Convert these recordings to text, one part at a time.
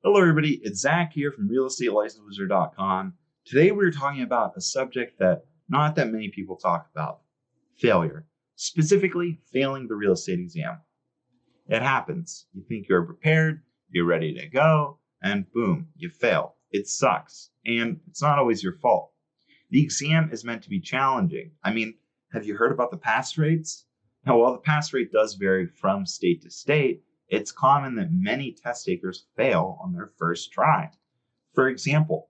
Hello, everybody. It's Zach here from realestatelicensewizard.com. Today, we're talking about a subject that not that many people talk about: failure, specifically failing the real estate exam. It happens. You think you're prepared, you're ready to go, and boom, you fail. It sucks, and it's not always your fault. The exam is meant to be challenging. Have you heard about the pass rates? Now, while the pass rate does vary from state to state, it's common that many test takers fail on their first try. For example,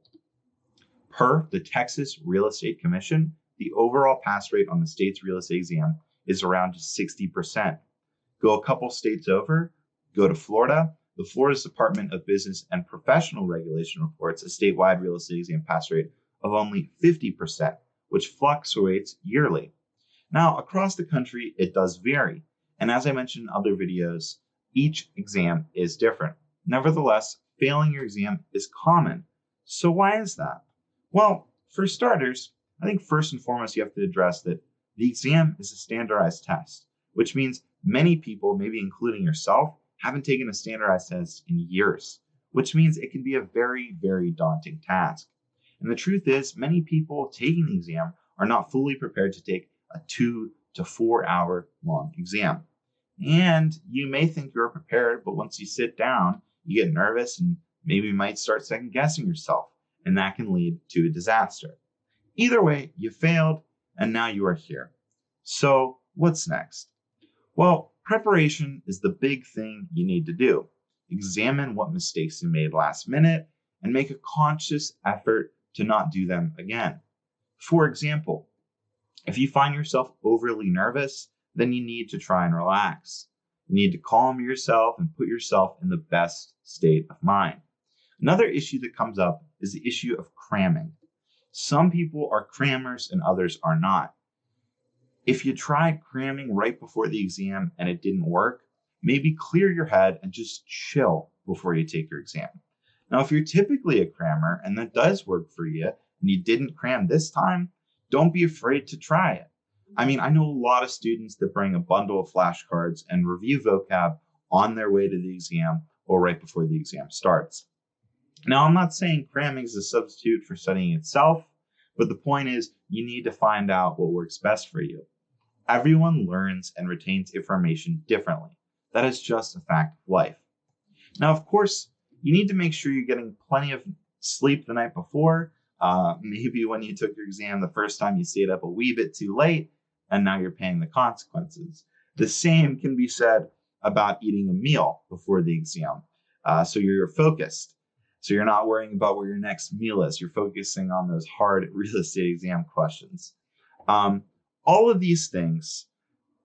per the Texas Real Estate Commission, the overall pass rate on the state's real estate exam is around 60%. Go a couple states over, go to Florida. The Florida's Department of Business and Professional Regulation reports a statewide real estate exam pass rate of only 50%, which fluctuates yearly. Now, across the country, it does vary. And as I mentioned in other videos, each exam is different. Nevertheless, failing your exam is common. So why is that? Well, for starters, I think first and foremost, you have to address that the exam is a standardized test, which means many people, maybe including yourself, haven't taken a standardized test in years, which means it can be a very, very daunting task. And the truth is, many people taking the exam are not fully prepared to take a 2 to 4 hour long exam. And you may think you're prepared, but once you sit down, you get nervous and maybe you might start second guessing yourself, and that can lead to a disaster. Either way, you failed, and now you are here. So what's next? Well, preparation is the big thing you need to do. Examine what mistakes you made last minute and make a conscious effort to not do them again. For example, if you find yourself overly nervous, then you need to try and relax. You need to calm yourself and put yourself in the best state of mind. Another issue that comes up is the issue of cramming. Some people are crammers and others are not. If you tried cramming right before the exam and it didn't work, maybe clear your head and just chill before you take your exam. Now, if you're typically a crammer and that does work for you and you didn't cram this time, don't be afraid to try it. I know a lot of students that bring a bundle of flashcards and review vocab on their way to the exam or right before the exam starts. Now, I'm not saying cramming is a substitute for studying itself, but the point is you need to find out what works best for you. Everyone learns and retains information differently. That is just a fact of life. Now, of course, you need to make sure you're getting plenty of sleep the night before. Maybe when you took your exam the first time, you stayed up a wee bit too late, and now you're paying the consequences. The same can be said about eating a meal before the exam. So you're focused. So you're not worrying about where your next meal is. You're focusing on those hard real estate exam questions. All of these things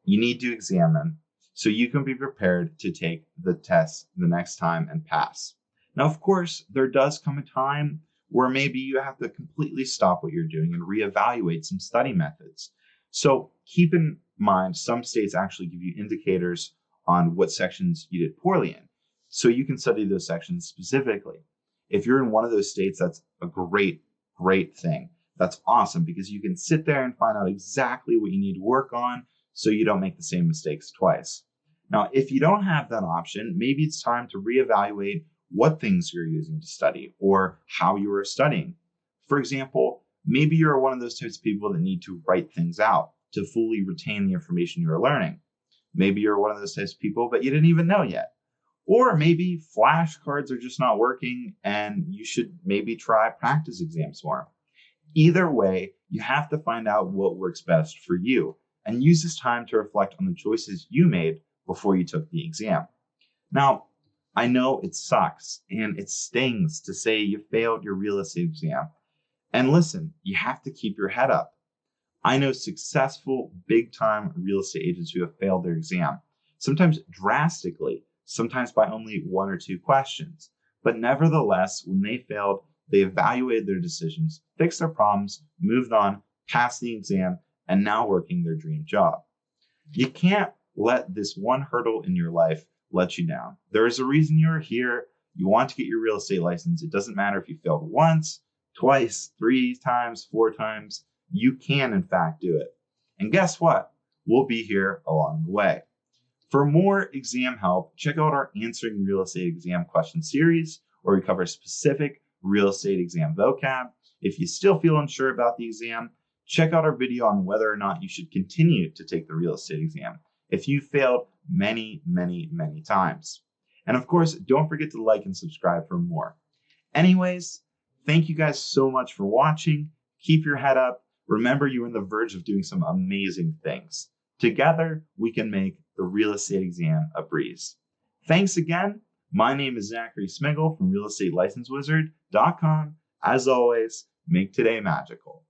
you need to examine so you can be prepared to take the test the next time and pass. Now, of course, there does come a time where maybe you have to completely stop what you're doing and reevaluate some study methods. So keep in mind, some states actually give you indicators on what sections you did poorly in, so you can study those sections specifically. If you're in one of those states, that's a great thing. That's awesome because you can sit there and find out exactly what you need to work on so you don't make the same mistakes twice. Now, if you don't have that option, maybe it's time to reevaluate what things you're using to study or how you are studying. For example, maybe you're one of those types of people that need to write things out to fully retain the information you're learning. Maybe you're one of those types of people, but you didn't even know yet. Or maybe flashcards are just not working and you should maybe try practice exams more. Either way, you have to find out what works best for you and use this time to reflect on the choices you made before you took the exam. Now, I know it sucks and it stings to say you failed your real estate exam. And listen, you have to keep your head up. I know successful, big-time real estate agents who have failed their exam, sometimes drastically, sometimes by only 1 or 2 questions. But nevertheless, when they failed, they evaluated their decisions, fixed their problems, moved on, passed the exam, and now working their dream job. You can't let this one hurdle in your life let you down. There is a reason you're here. You want to get your real estate license. It doesn't matter if you failed once, twice, 3 times, 4 times. You can, in fact, do it. And guess what? We'll be here along the way. For more exam help, check out our Answering Real Estate Exam Question series, where we cover specific real estate exam vocab. If you still feel unsure about the exam, check out our video on whether or not you should continue to take the real estate exam if you failed many, many, many times. And of course, don't forget to like and subscribe for more. Anyways, thank you guys so much for watching. Keep your head up. Remember, you're on the verge of doing some amazing things. Together, we can make the real estate exam a breeze. Thanks again. My name is Zachary Smigel from RealEstateLicenseWizard.com. As always, make today magical.